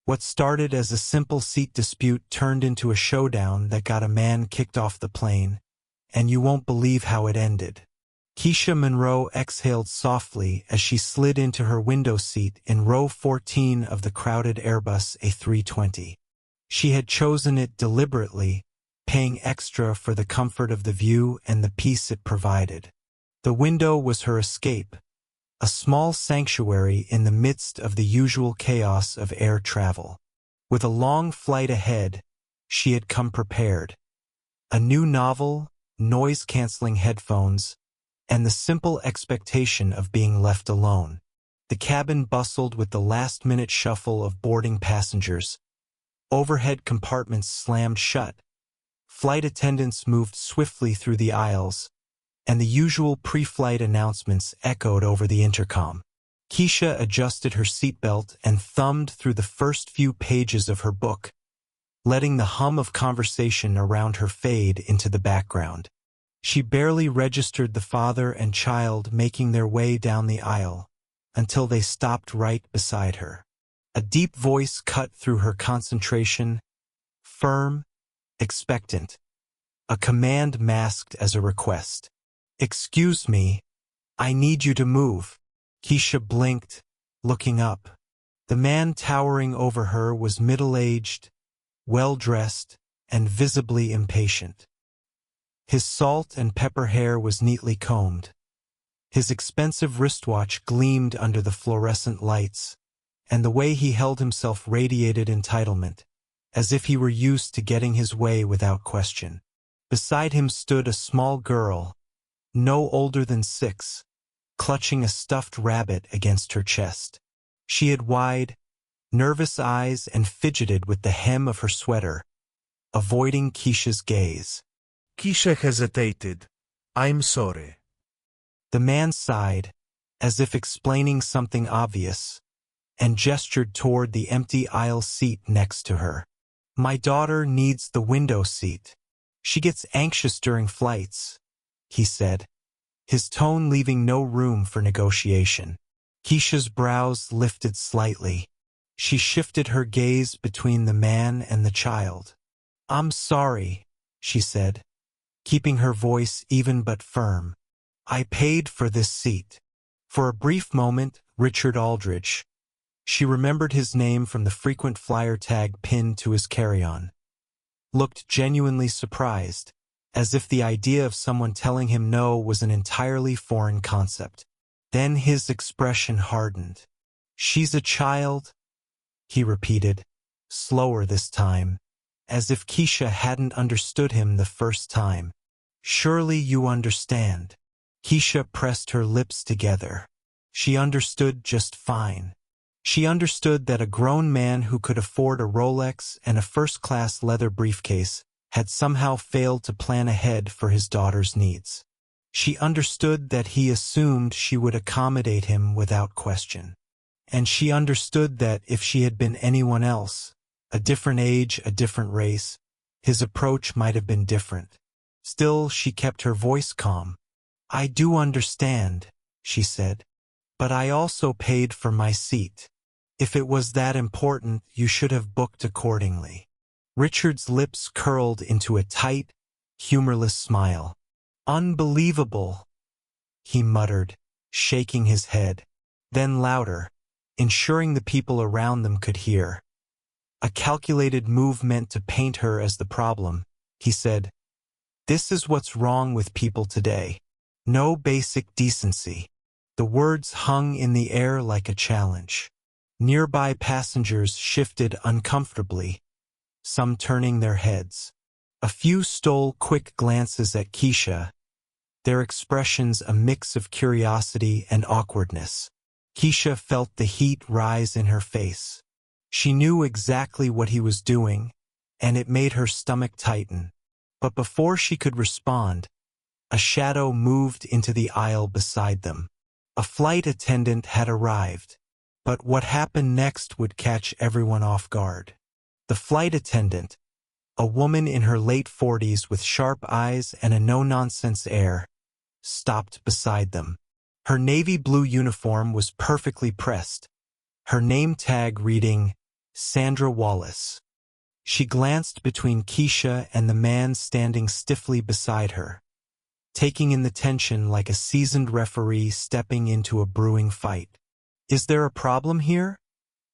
What started as a simple seat dispute turned into a showdown that got a man kicked off the plane, and you won't believe how it ended. Keisha Monroe exhaled softly as she slid into her window seat in row 14 of the crowded Airbus A320. She had chosen it deliberately, paying extra for the comfort of the view and the peace it provided. The window was her escape, a small sanctuary in the midst of the usual chaos of air travel. With a long flight ahead, she had come prepared. A new novel, noise-canceling headphones, and the simple expectation of being left alone. The cabin bustled with the last-minute shuffle of boarding passengers. Overhead compartments slammed shut. Flight attendants moved swiftly through the aisles, and the usual pre-flight announcements echoed over the intercom. Keisha adjusted her seatbelt and thumbed through the first few pages of her book, letting the hum of conversation around her fade into the background. She barely registered the father and child making their way down the aisle until they stopped right beside her. A deep voice cut through her concentration, firm, expectant, a command masked as a request. "Excuse me, I need you to move." Keisha blinked, looking up. The man towering over her was middle-aged, well-dressed, and visibly impatient. His salt and pepper hair was neatly combed. His expensive wristwatch gleamed under the fluorescent lights, and the way he held himself radiated entitlement, as if he were used to getting his way without question. Beside him stood a small girl, no older than 6, clutching a stuffed rabbit against her chest. She had wide, nervous eyes and fidgeted with the hem of her sweater, avoiding Keisha's gaze. Keisha hesitated. "I'm sorry." The man sighed, as if explaining something obvious, and gestured toward the empty aisle seat next to her. "My daughter needs the window seat. She gets anxious during flights," he said, his tone leaving no room for negotiation. Keisha's brows lifted slightly. She shifted her gaze between the man and the child. "I'm sorry," she said, keeping her voice even but firm. "I paid for this seat." For a brief moment, Richard Aldridge. She remembered his name from the frequent flyer tag pinned to his carry-on. Looked genuinely surprised, as if the idea of someone telling him no was an entirely foreign concept. Then his expression hardened. "She's a child," he repeated, slower this time, as if Keisha hadn't understood him the first time. "Surely you understand." Keisha pressed her lips together. She understood just fine. She understood that a grown man who could afford a Rolex and a first-class leather briefcase had somehow failed to plan ahead for his daughter's needs. She understood that he assumed she would accommodate him without question. And she understood that if she had been anyone else, a different age, a different race, his approach might have been different. Still, she kept her voice calm. "I do understand," she said, "but I also paid for my seat. If it was that important, you should have booked accordingly." Richard's lips curled into a tight, humorless smile. "Unbelievable," he muttered, shaking his head. Then louder, ensuring the people around them could hear. A calculated move meant to paint her as the problem, he said. "This is what's wrong with people today. No basic decency." The words hung in the air like a challenge. Nearby passengers shifted uncomfortably, some turning their heads. A few stole quick glances at Keisha, their expressions a mix of curiosity and awkwardness. Keisha felt the heat rise in her face. She knew exactly what he was doing, and it made her stomach tighten. But before she could respond, a shadow moved into the aisle beside them. A flight attendant had arrived, but what happened next would catch everyone off guard. The flight attendant, a woman in her late 40s with sharp eyes and a no-nonsense air, stopped beside them. Her navy blue uniform was perfectly pressed, her name tag reading Sandra Wallace. She glanced between Keisha and the man standing stiffly beside her, taking in the tension like a seasoned referee stepping into a brewing fight. "Is there a problem here?"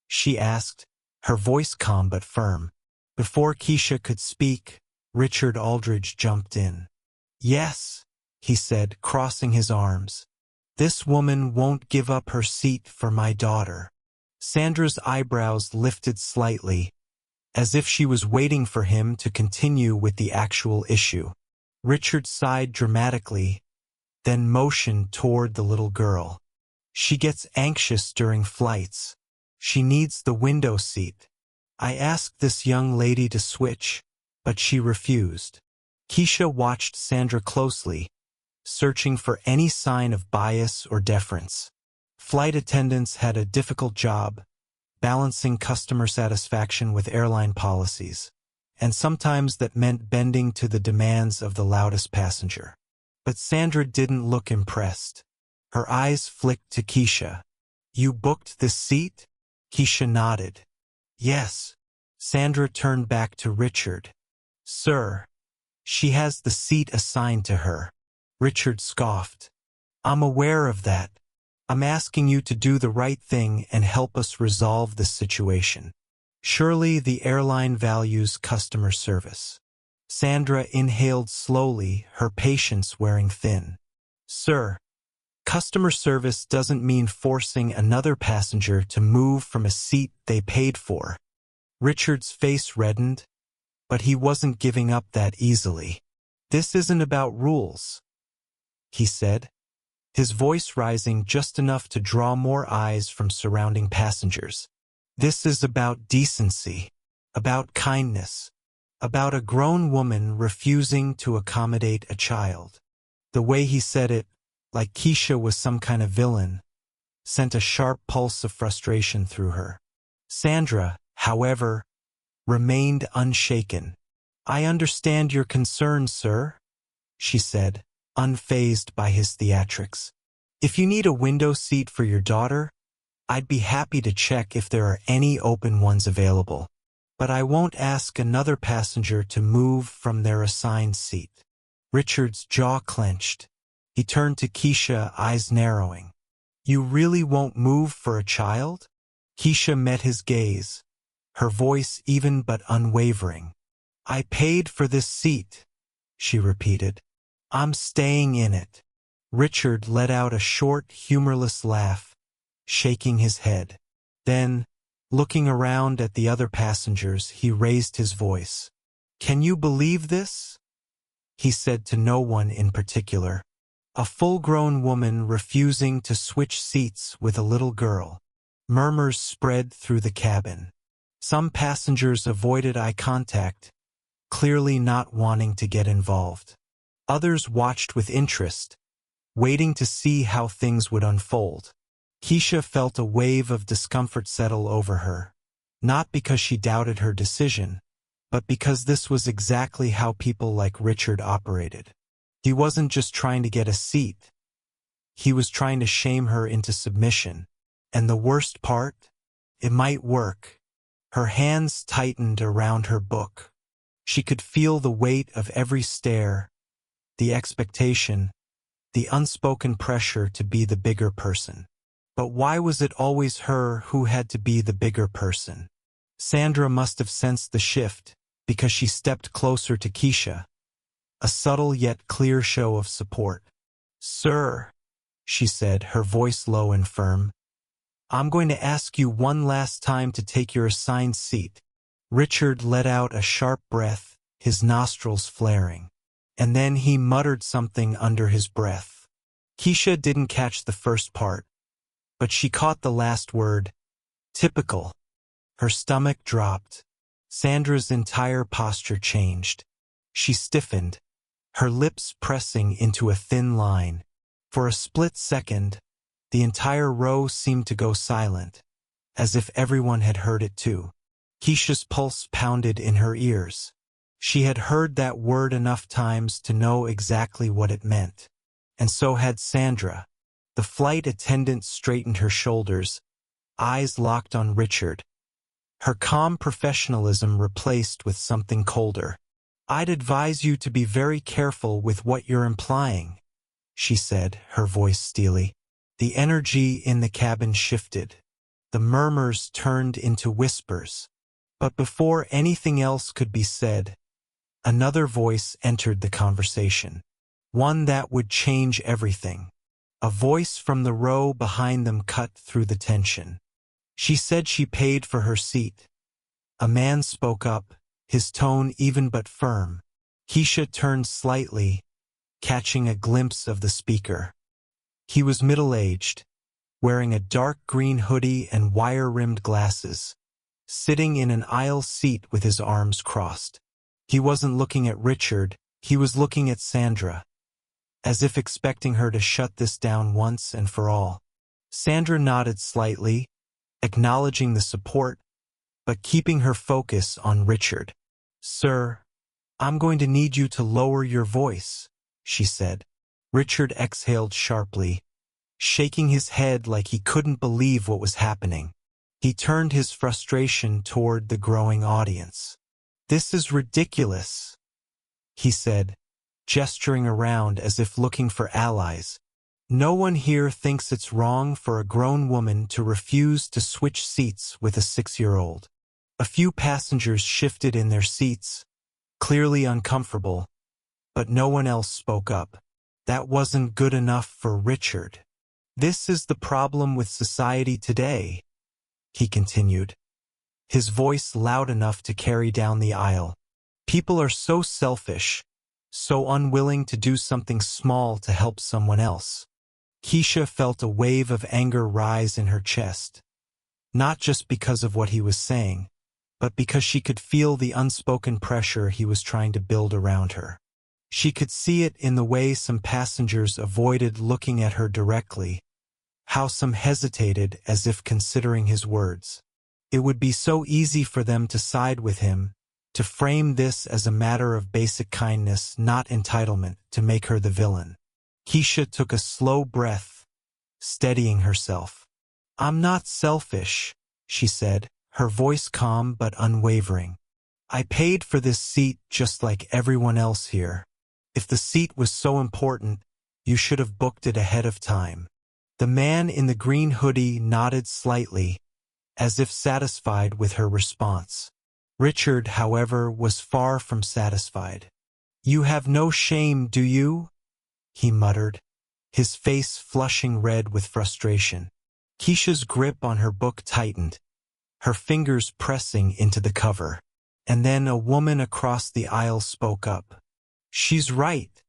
she asked, her voice calm but firm. Before Keisha could speak, Richard Aldridge jumped in. "Yes," he said, crossing his arms. "This woman won't give up her seat for my daughter." Sandra's eyebrows lifted slightly, as if she was waiting for him to continue with the actual issue. Richard sighed dramatically, then motioned toward the little girl. "She gets anxious during flights. She needs the window seat. I asked this young lady to switch, but she refused." Keisha watched Sandra closely, searching for any sign of bias or deference. Flight attendants had a difficult job, balancing customer satisfaction with airline policies, and sometimes that meant bending to the demands of the loudest passenger. But Sandra didn't look impressed. Her eyes flicked to Keisha. "You booked this seat?" Keisha nodded. "Yes." Sandra turned back to Richard. "Sir, she has the seat assigned to her." Richard scoffed. "I'm aware of that. I'm asking you to do the right thing and help us resolve this situation. Surely the airline values customer service." Sandra inhaled slowly, her patience wearing thin. "Sir, customer service doesn't mean forcing another passenger to move from a seat they paid for." Richard's face reddened, but he wasn't giving up that easily. "This isn't about rules," he said, his voice rising just enough to draw more eyes from surrounding passengers. "This is about decency, about kindness, about a grown woman refusing to accommodate a child." The way he said it, like Keisha was some kind of villain, sent a sharp pulse of frustration through her. Sandra, however, remained unshaken. "I understand your concerns, sir," she said, unfazed by his theatrics. "If you need a window seat for your daughter, I'd be happy to check if there are any open ones available. But I won't ask another passenger to move from their assigned seat." Richard's jaw clenched. He turned to Keisha, eyes narrowing. "You really won't move for a child?" Keisha met his gaze, her voice even but unwavering. "I paid for this seat," she repeated. "I'm staying in it." Richard let out a short, humorless laugh, shaking his head. Then, looking around at the other passengers, he raised his voice. "Can you believe this?" he said to no one in particular. "A full-grown woman refusing to switch seats with a little girl." Murmurs spread through the cabin. Some passengers avoided eye contact, clearly not wanting to get involved. Others watched with interest, waiting to see how things would unfold. Keisha felt a wave of discomfort settle over her, not because she doubted her decision, but because this was exactly how people like Richard operated. He wasn't just trying to get a seat. He was trying to shame her into submission. And the worst part? It might work. Her hands tightened around her book. She could feel the weight of every stare, the expectation, the unspoken pressure to be the bigger person. But why was it always her who had to be the bigger person? Sandra must have sensed the shift, because she stepped closer to Keisha, a subtle yet clear show of support. "Sir," she said, her voice low and firm, "I'm going to ask you one last time to take your assigned seat." Richard let out a sharp breath, his nostrils flaring. And then he muttered something under his breath. Keisha didn't catch the first part, but she caught the last word. "Typical." Her stomach dropped. Sandra's entire posture changed. She stiffened, her lips pressing into a thin line. For a split second, the entire row seemed to go silent, as if everyone had heard it too. Keisha's pulse pounded in her ears. She had heard that word enough times to know exactly what it meant. And so had Sandra. The flight attendant straightened her shoulders, eyes locked on Richard. her calm professionalism replaced with something colder. "I'd advise you to be very careful with what you're implying," she said, her voice steely. The energy in the cabin shifted. The murmurs turned into whispers. But before anything else could be said, another voice entered the conversation. One that would change everything. A voice from the row behind them cut through the tension. "She said she paid for her seat." A man spoke up, his tone even but firm. Keisha turned slightly, catching a glimpse of the speaker. He was middle-aged, wearing a dark green hoodie and wire-rimmed glasses, sitting in an aisle seat with his arms crossed. He wasn't looking at Richard, he was looking at Sandra, as if expecting her to shut this down once and for all. Sandra nodded slightly, acknowledging the support, but keeping her focus on Richard. "Sir, I'm going to need you to lower your voice," she said. Richard exhaled sharply, shaking his head like he couldn't believe what was happening. He turned his frustration toward the growing audience. "This is ridiculous," he said, gesturing around as if looking for allies. "No one here thinks it's wrong for a grown woman to refuse to switch seats with a 6-year-old. A few passengers shifted in their seats, clearly uncomfortable, but no one else spoke up. That wasn't good enough for Richard. "This is the problem with society today," he continued, his voice loud enough to carry down the aisle. "People are so selfish, so unwilling to do something small to help someone else." Keisha felt a wave of anger rise in her chest, not just because of what he was saying, but because she could feel the unspoken pressure he was trying to build around her. She could see it in the way some passengers avoided looking at her directly, how some hesitated as if considering his words. It would be so easy for them to side with him, to frame this as a matter of basic kindness, not entitlement, to make her the villain. Keisha took a slow breath, steadying herself. "I'm not selfish," she said, her voice calm but unwavering. "I paid for this seat just like everyone else here. If the seat was so important, you should have booked it ahead of time." The man in the green hoodie nodded slightly, as if satisfied with her response. Richard, however, was far from satisfied. "You have no shame, do you?" he muttered, his face flushing red with frustration. Keisha's grip on her book tightened, her fingers pressing into the cover. And then a woman across the aisle spoke up. "She's right,"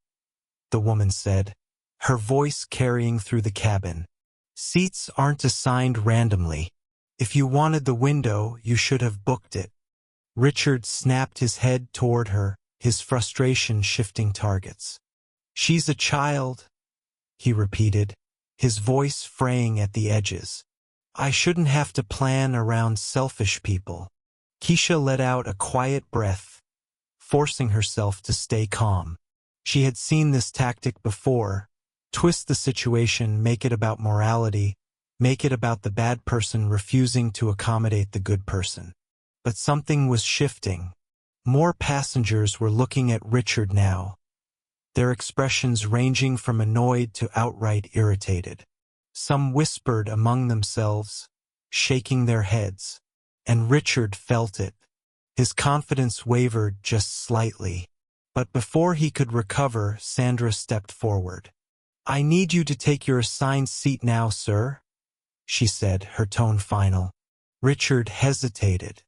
the woman said, her voice carrying through the cabin. "Seats aren't assigned randomly. If you wanted the window, you should have booked it." Richard snapped his head toward her, his frustration shifting targets. "She's a child," he repeated, his voice fraying at the edges. "I shouldn't have to plan around selfish people." Keisha let out a quiet breath, forcing herself to stay calm. She had seen this tactic before: twist the situation, make it about morality, make it about the bad person refusing to accommodate the good person. But something was shifting. More passengers were looking at Richard now, their expressions ranging from annoyed to outright irritated. Some whispered among themselves, shaking their heads, and Richard felt it. His confidence wavered just slightly. But before he could recover, Sandra stepped forward. "I need you to take your assigned seat now, sir," she said, her tone final. Richard hesitated.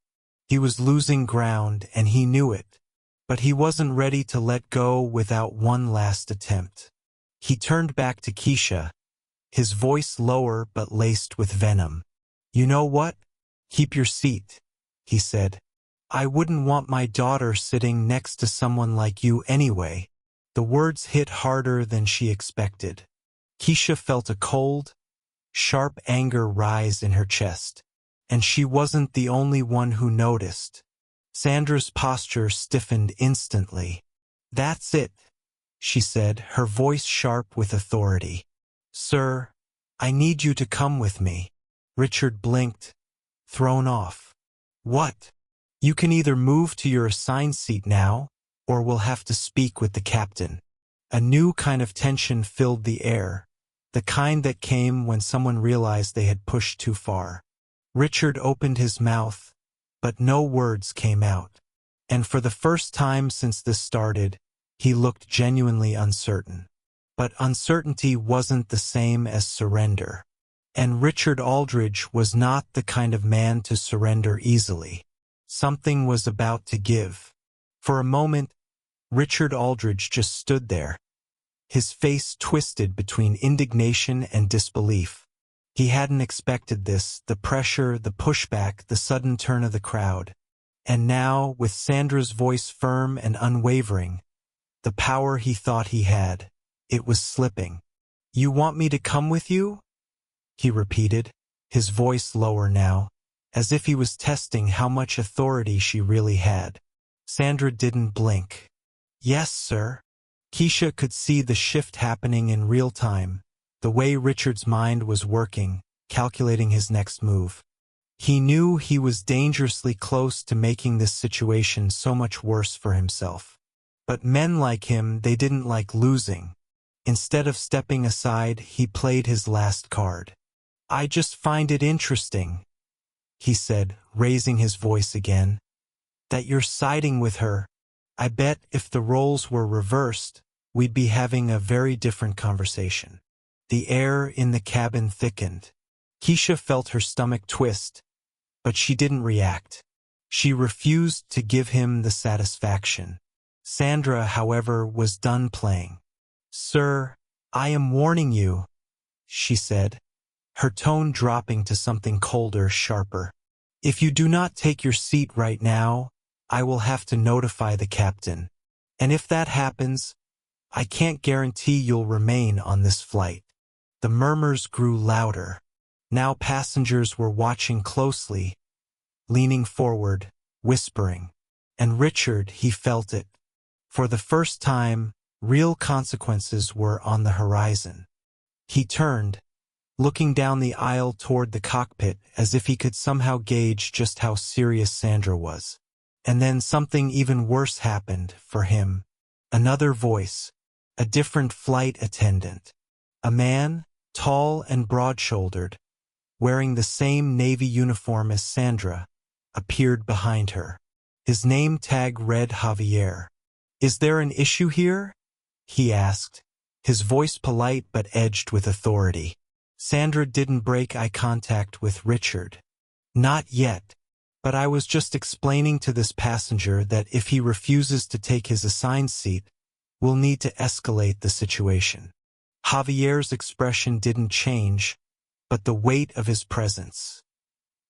He was losing ground, and he knew it, but he wasn't ready to let go without one last attempt. He turned back to Keisha, his voice lower but laced with venom. "You know what? Keep your seat," he said. "I wouldn't want my daughter sitting next to someone like you anyway." The words hit harder than she expected. Keisha felt a cold, sharp anger rise in her chest, and she wasn't the only one who noticed. Sandra's posture stiffened instantly. "That's it," she said, her voice sharp with authority. "Sir, I need you to come with me." Richard blinked, thrown off. What? You can either move to your assigned seat now, or we'll have to speak with the captain. A new kind of tension filled the air, the kind that came when someone realized they had pushed too far. Richard opened his mouth, but no words came out. And for the first time since this started, he looked genuinely uncertain. But uncertainty wasn't the same as surrender. And Richard Aldridge was not the kind of man to surrender easily. Something was about to give. For a moment, Richard Aldridge just stood there, his face twisted between indignation and disbelief. He hadn't expected this, the pressure, the pushback, the sudden turn of the crowd. And now, with Sandra's voice firm and unwavering, the power he thought he had, it was slipping. "You want me to come with you?" he repeated, his voice lower now, as if he was testing how much authority she really had. Sandra didn't blink. "Yes, sir." Keisha could see the shift happening in real time, the way Richard's mind was working, calculating his next move. He knew he was dangerously close to making this situation so much worse for himself. But men like him, they didn't like losing. Instead of stepping aside, he played his last card. "I just find it interesting," he said, raising his voice again, "that you're siding with her. I bet if the roles were reversed, we'd be having a very different conversation." The air in the cabin thickened. Keisha felt her stomach twist, but she didn't react. She refused to give him the satisfaction. Sandra, however, was done playing. "Sir, I am warning you," she said, her tone dropping to something colder, sharper. "If you do not take your seat right now, I will have to notify the captain. And if that happens, I can't guarantee you'll remain on this flight." The murmurs grew louder. Now passengers were watching closely, leaning forward, whispering. And Richard, he felt it. For the first time, real consequences were on the horizon. He turned, looking down the aisle toward the cockpit as if he could somehow gauge just how serious Sandra was. And then something even worse happened for him. Another voice, a different flight attendant. A man, tall and broad-shouldered, wearing the same Navy uniform as Sandra, appeared behind her. His name tag read Javier. "Is there an issue here?" he asked, his voice polite but edged with authority. Sandra didn't break eye contact with Richard. "Not yet. But I was just explaining to this passenger that if he refuses to take his assigned seat, we'll need to escalate the situation." Javier's expression didn't change, but the weight of his presence.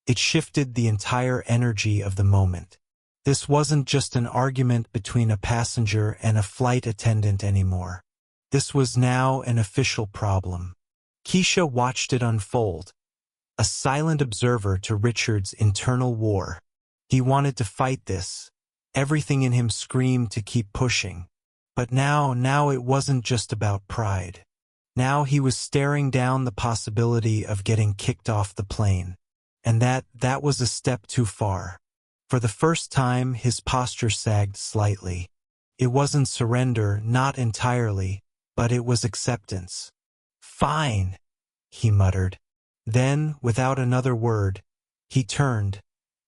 It shifted the entire energy of the moment. This wasn't just an argument between a passenger and a flight attendant anymore. This was now an official problem. Keisha watched it unfold, a silent observer to Richard's internal war. He wanted to fight this. Everything in him screamed to keep pushing. But now it wasn't just about pride. Now he was staring down the possibility of getting kicked off the plane. And that was a step too far. For the first time, his posture sagged slightly. It wasn't surrender, not entirely, but it was acceptance. "Fine," he muttered. Then, without another word, he turned,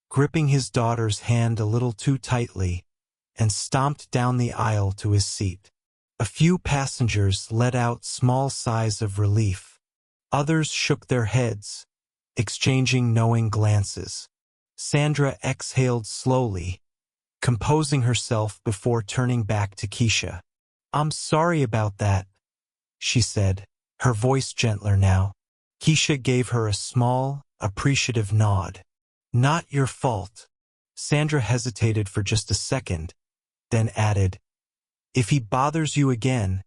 gripping his daughter's hand a little too tightly, and stomped down the aisle to his seat. A few passengers let out small sighs of relief. Others shook their heads, exchanging knowing glances. Sandra exhaled slowly, composing herself before turning back to Keisha. "I'm sorry about that," she said, her voice gentler now. Keisha gave her a small, appreciative nod. "Not your fault." Sandra hesitated for just a second, then added, "If he bothers you again,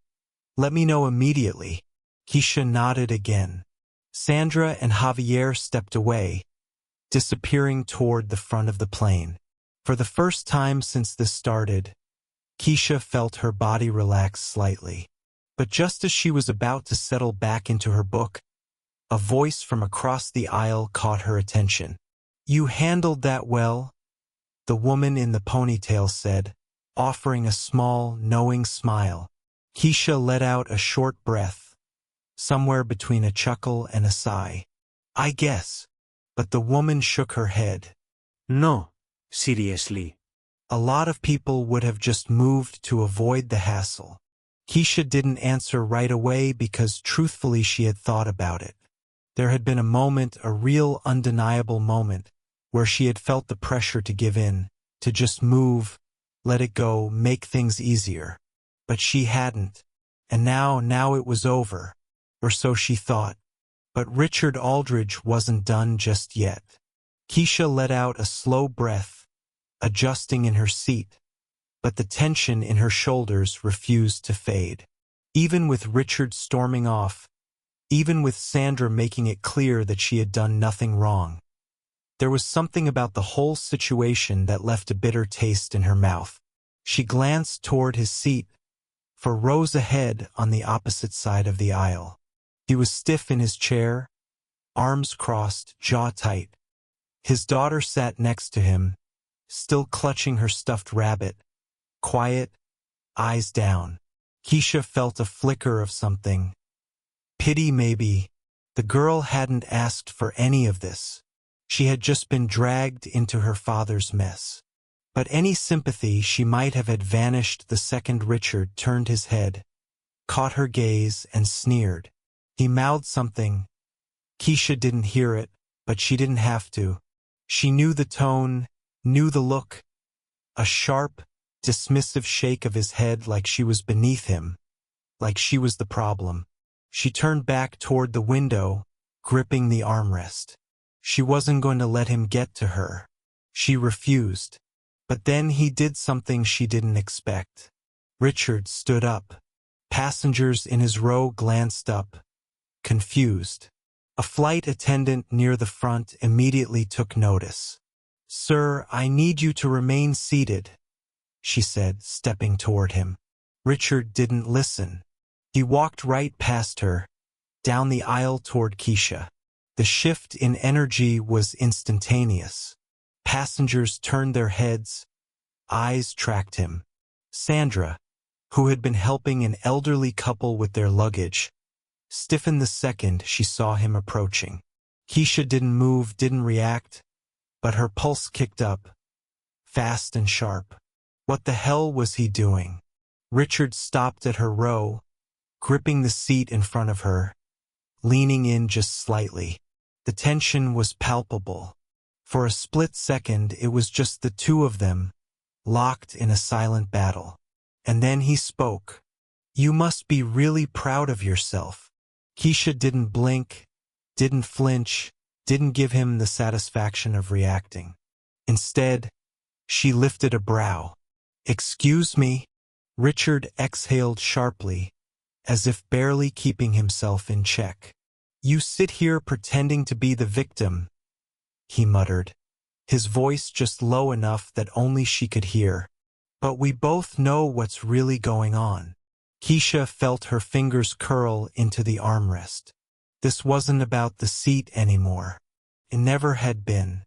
let me know immediately." Keisha nodded again. Sandra and Javier stepped away, disappearing toward the front of the plane. For the first time since this started, Keisha felt her body relax slightly. But just as she was about to settle back into her book, a voice from across the aisle caught her attention. You handled that well, the woman in the ponytail said, offering a small, knowing smile. Keisha let out a short breath, somewhere between a chuckle and a sigh. I guess. But the woman shook her head. No, seriously. A lot of people would have just moved to avoid the hassle. Keisha didn't answer right away because truthfully she had thought about it. There had been a moment, a real undeniable moment, where she had felt the pressure to give in, to just move, let it go, make things easier. But she hadn't. And now it was over. Or so she thought. But Richard Aldridge wasn't done just yet. Keisha let out a slow breath, adjusting in her seat. But the tension in her shoulders refused to fade. Even with Richard storming off, even with Sandra making it clear that she had done nothing wrong, there was something about the whole situation that left a bitter taste in her mouth. She glanced toward his seat, for rows ahead on the opposite side of the aisle. He was stiff in his chair, arms crossed, jaw tight. His daughter sat next to him, still clutching her stuffed rabbit, quiet, eyes down. Keisha felt a flicker of something. Pity maybe. The girl hadn't asked for any of this. She had just been dragged into her father's mess. But any sympathy she might have had vanished the second Richard turned his head, caught her gaze, and sneered. He mouthed something. Keisha didn't hear it, but she didn't have to. She knew the tone, knew the look. A sharp, dismissive shake of his head like she was beneath him, like she was the problem. She turned back toward the window, gripping the armrest. She wasn't going to let him get to her. She refused. But then he did something she didn't expect. Richard stood up. Passengers in his row glanced up, confused. A flight attendant near the front immediately took notice. "Sir, I need you to remain seated," she said, stepping toward him. Richard didn't listen. He walked right past her, down the aisle toward Keisha. The shift in energy was instantaneous. Passengers turned their heads, eyes tracked him. Sandra, who had been helping an elderly couple with their luggage, stiffened the second she saw him approaching. Keisha didn't move, didn't react, but her pulse kicked up, fast and sharp. What the hell was he doing? Richard stopped at her row, gripping the seat in front of her, leaning in just slightly. The tension was palpable. For a split second, it was just the two of them, locked in a silent battle. And then he spoke. "You must be really proud of yourself." Keisha didn't blink, didn't flinch, didn't give him the satisfaction of reacting. Instead, she lifted a brow. "Excuse me?" Richard exhaled sharply, as if barely keeping himself in check. "You sit here pretending to be the victim," he muttered, his voice just low enough that only she could hear. "But we both know what's really going on." Keisha felt her fingers curl into the armrest. This wasn't about the seat anymore. It never had been.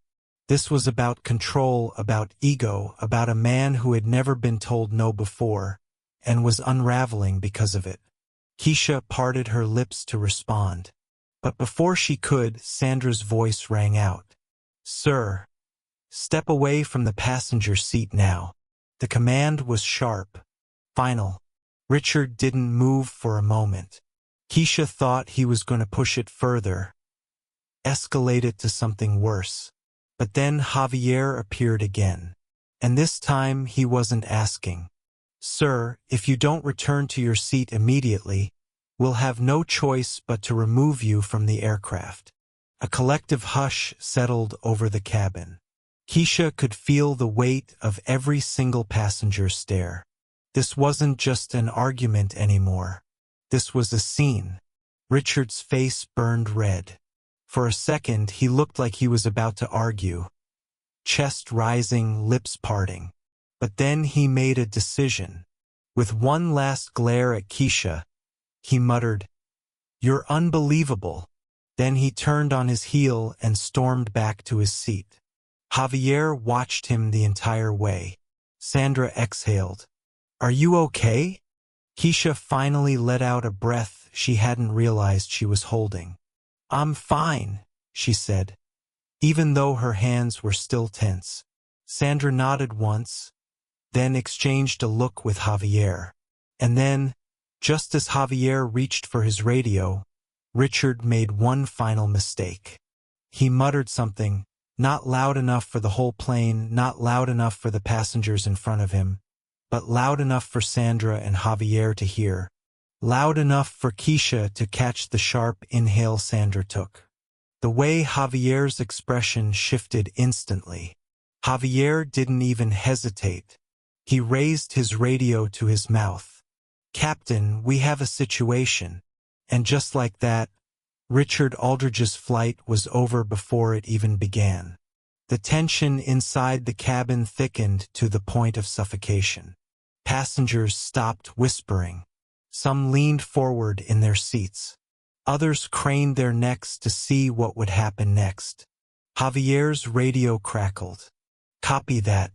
This was about control, about ego, about a man who had never been told no before, and was unraveling because of it. Keisha parted her lips to respond. But before she could, Sandra's voice rang out. "Sir, step away from the passenger seat now." The command was sharp, final. Richard didn't move for a moment. Keisha thought he was going to push it further, escalate it to something worse. But then Javier appeared again. And this time he wasn't asking. "Sir, if you don't return to your seat immediately, we'll have no choice but to remove you from the aircraft." A collective hush settled over the cabin. Keisha could feel the weight of every single passenger's stare. This wasn't just an argument anymore. This was a scene. Richard's face burned red. For a second, he looked like he was about to argue, chest rising, lips parting. But then he made a decision. With one last glare at Keisha, he muttered, "You're unbelievable." Then he turned on his heel and stormed back to his seat. Javier watched him the entire way. Sandra exhaled. "Are you okay?" Keisha finally let out a breath she hadn't realized she was holding. "I'm fine," she said, even though her hands were still tense. Sandra nodded once, then exchanged a look with Javier. And then, just as Javier reached for his radio, Richard made one final mistake. He muttered something, not loud enough for the whole plane, not loud enough for the passengers in front of him, but loud enough for Sandra and Javier to hear, loud enough for Keisha to catch the sharp inhale Sandra took. The way Javier's expression shifted instantly. Javier didn't even hesitate. He raised his radio to his mouth. "Captain, we have a situation." And just like that, Richard Aldridge's flight was over before it even began. The tension inside the cabin thickened to the point of suffocation. Passengers stopped whispering. Some leaned forward in their seats. Others craned their necks to see what would happen next. Javier's radio crackled. "Copy that.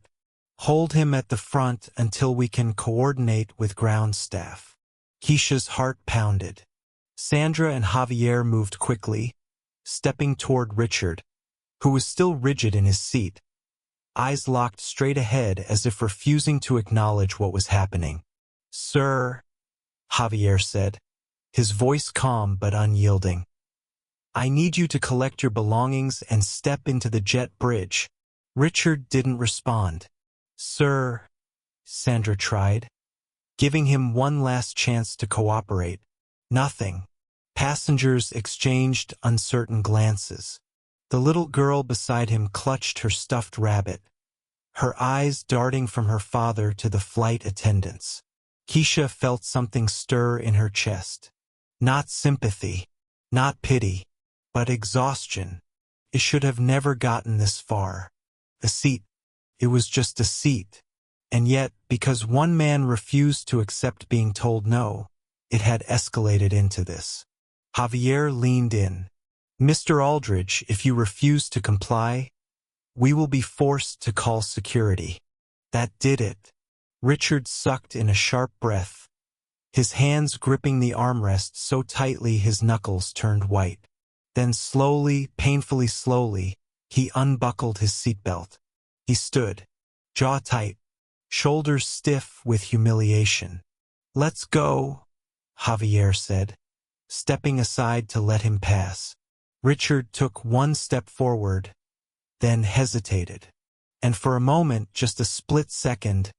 Hold him at the front until we can coordinate with ground staff." Keisha's heart pounded. Sandra and Javier moved quickly, stepping toward Richard, who was still rigid in his seat, eyes locked straight ahead as if refusing to acknowledge what was happening. "Sir," Javier said, his voice calm but unyielding, "I need you to collect your belongings and step into the jet bridge." Richard didn't respond. "Sir," Sandra tried, giving him one last chance to cooperate. Nothing. Passengers exchanged uncertain glances. The little girl beside him clutched her stuffed rabbit, her eyes darting from her father to the flight attendants. Keisha felt something stir in her chest. Not sympathy, not pity, but exhaustion. It should have never gotten this far. A seat. It was just a seat. And yet, because one man refused to accept being told no, it had escalated into this. Javier leaned in. "Mr. Aldridge, if you refuse to comply, we will be forced to call security." That did it. Richard sucked in a sharp breath, his hands gripping the armrest so tightly his knuckles turned white. Then slowly, painfully slowly, he unbuckled his seatbelt. He stood, jaw tight, shoulders stiff with humiliation. "Let's go," Javier said, stepping aside to let him pass. Richard took one step forward, then hesitated. And for a moment, just a split second,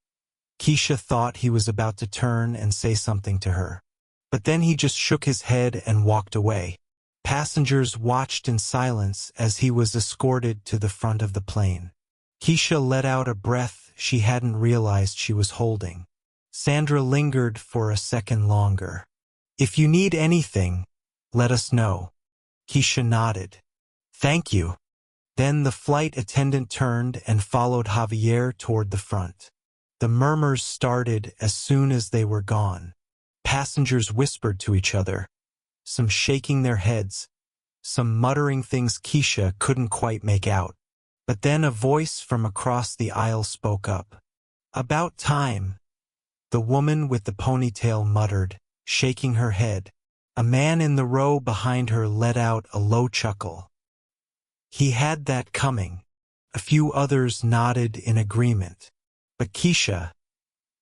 Keisha thought he was about to turn and say something to her. But then he just shook his head and walked away. Passengers watched in silence as he was escorted to the front of the plane. Keisha let out a breath she hadn't realized she was holding. Sandra lingered for a second longer. "If you need anything, let us know." Keisha nodded. "Thank you." Then the flight attendant turned and followed Javier toward the front. The murmurs started as soon as they were gone. Passengers whispered to each other, some shaking their heads, some muttering things Keisha couldn't quite make out. But then a voice from across the aisle spoke up. "About time," the woman with the ponytail muttered, shaking her head. A man in the row behind her let out a low chuckle. He had that coming. A few others nodded in agreement. But Keisha,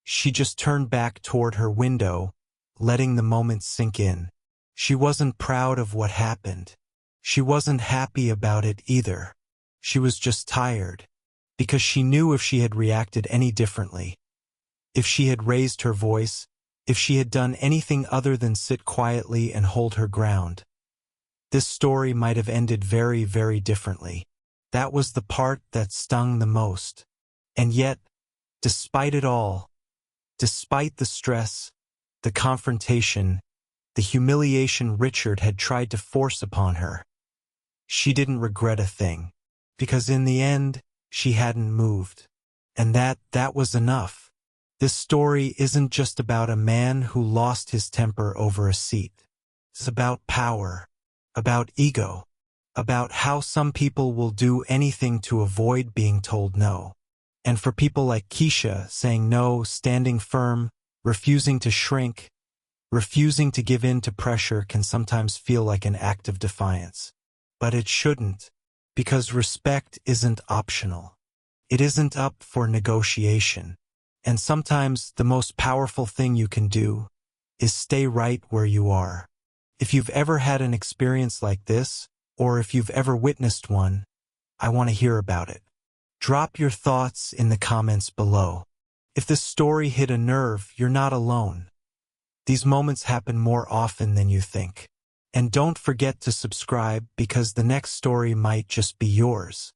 she just turned back toward her window, letting the moment sink in. She wasn't proud of what happened. She wasn't happy about it either. She was just tired, because she knew if she had reacted any differently, if she had raised her voice, if she had done anything other than sit quietly and hold her ground, this story might have ended very, very differently. That was the part that stung the most. And yet, despite it all, despite the stress, the confrontation, the humiliation Richard had tried to force upon her, she didn't regret a thing, because in the end, she hadn't moved. And that was enough. This story isn't just about a man who lost his temper over a seat. It's about power, about ego, about how some people will do anything to avoid being told no. And for people like Keisha, saying no, standing firm, refusing to shrink, refusing to give in to pressure can sometimes feel like an act of defiance. But it shouldn't, because respect isn't optional. It isn't up for negotiation. And sometimes the most powerful thing you can do is stay right where you are. If you've ever had an experience like this, or if you've ever witnessed one, I want to hear about it. Drop your thoughts in the comments below. If this story hit a nerve, you're not alone. These moments happen more often than you think. And don't forget to subscribe because the next story might just be yours.